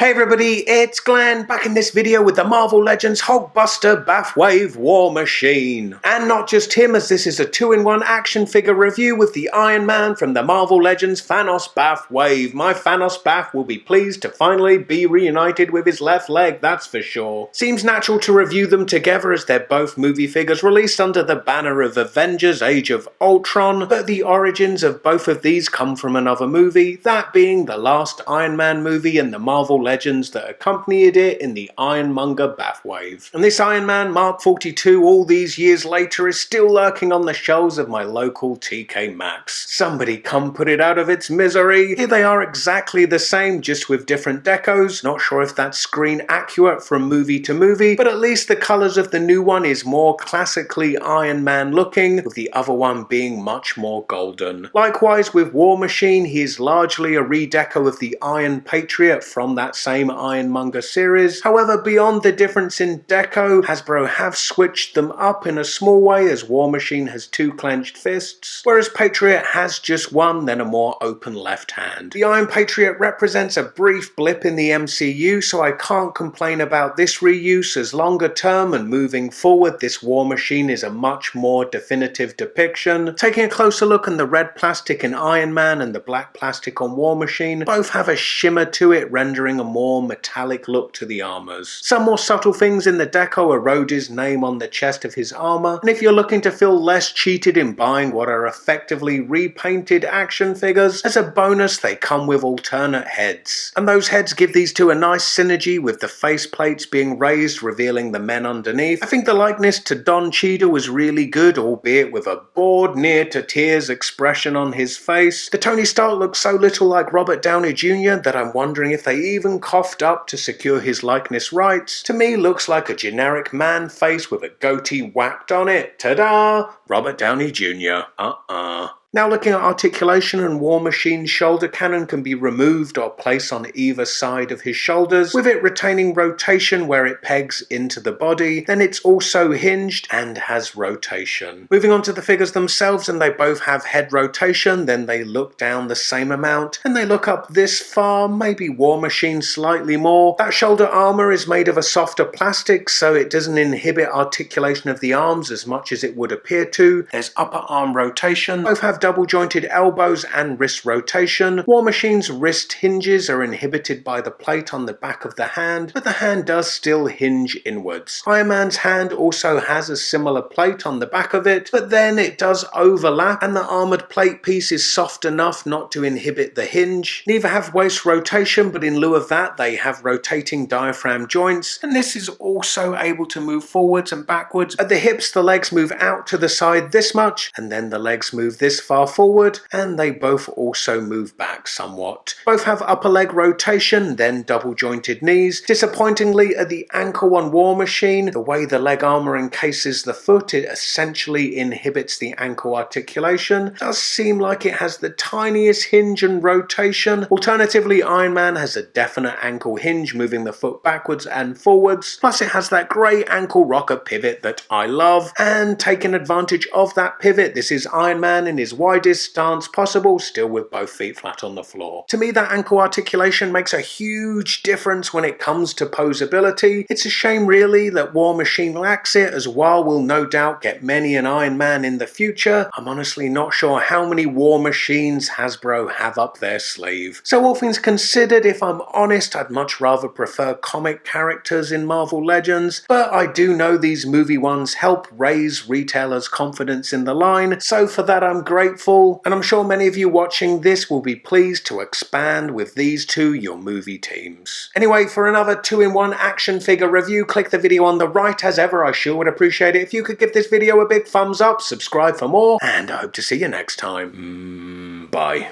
Hey everybody, it's Glenn, back in this video with the Marvel Legends Hulkbuster Bathwave War Machine. And not just him, as this is a 2-in-1 action figure review with the Iron Man from the Marvel Legends Thanos Bathwave. My Thanos Bath will be pleased to finally be reunited with his left leg, that's for sure. Seems natural to review them together as they're both movie figures released under the banner of Avengers Age of Ultron, but the origins of both of these come from another movie, that being the last Iron Man movie and the Marvel Legends that accompanied it in the Ironmonger Bathwave. And this Iron Man Mark 42 all these years later is still lurking on the shelves of my local TK Maxx. Somebody come put it out of its misery. Here they are exactly the same, just with different decos. Not sure if that's screen accurate from movie to movie, but at least the colours of the new one is more classically Iron Man looking, with the other one being much more golden. Likewise with War Machine, he is largely a redeco of the Iron Patriot from that same Ironmonger series. However, beyond the difference in deco, Hasbro have switched them up in a small way, as War Machine has two clenched fists, whereas Patriot has just one, then a more open left hand. The Iron Patriot represents a brief blip in the MCU, so I can't complain about this reuse, as longer term and moving forward, this War Machine is a much more definitive depiction. Taking a closer look on the red plastic in Iron Man and the black plastic on War Machine, both have a shimmer to it, rendering a more metallic look to the armors. Some more subtle things in the deco are Rhodey's name on the chest of his armor, and if you're looking to feel less cheated in buying what are effectively repainted action figures, as a bonus they come with alternate heads. And those heads give these two a nice synergy, with the face plates being raised, revealing the men underneath. I think the likeness to Don Cheadle was really good, albeit with a bored near to tears expression on his face. The Tony Stark looks so little like Robert Downey Jr. that I'm wondering if they even coughed up to secure his likeness rights. To me, looks like a generic man face with a goatee whacked on it. Ta-da! Robert Downey Jr. Now looking at articulation, and War Machine's shoulder cannon can be removed or placed on either side of his shoulders, with it retaining rotation where it pegs into the body. Then it's also hinged and has rotation. Moving on to the figures themselves, and they both have head rotation, then they look down the same amount, and they look up this far, maybe War Machine slightly more. That shoulder armor is made of a softer plastic, so it doesn't inhibit articulation of the arms as much as it would appear to. There's upper arm rotation. Both have double jointed elbows and wrist rotation. War Machine's wrist hinges are inhibited by the plate on the back of the hand, but the hand does still hinge inwards. Iron Man's hand also has a similar plate on the back of it, but then it does overlap, and the armored plate piece is soft enough not to inhibit the hinge. Neither have waist rotation, but in lieu of that they have rotating diaphragm joints, and this is also able to move forwards and backwards. At the hips the legs move out to the side this much, and then the legs move this far forward, and they both also move back somewhat. Both have upper leg rotation, then double jointed knees. Disappointingly, at the ankle on War Machine, the way the leg armor encases the foot, it essentially inhibits the ankle articulation. It does seem like it has the tiniest hinge and rotation. Alternatively, Iron Man has a definite ankle hinge, moving the foot backwards and forwards, plus it has that great ankle rocker pivot that I love, and taking advantage of that pivot, this is Iron Man in his widest stance possible, still with both feet flat on the floor. To me, that ankle articulation makes a huge difference when it comes to poseability. It's a shame really that War Machine lacks it, as while we'll no doubt get many an Iron Man in the future, I'm honestly not sure how many War Machines Hasbro have up their sleeve. So all things considered, if I'm honest, I'd much rather prefer comic characters in Marvel Legends, but I do know these movie ones help raise retailers' confidence in the line, so for that I'm grateful, and I'm sure many of you watching this will be pleased to expand with these two your movie teams. Anyway, for another 2-in-1 action figure review, click the video on the right. As ever, I sure would appreciate it if you could give this video a big thumbs up, subscribe for more, and I hope to see you next time. Bye.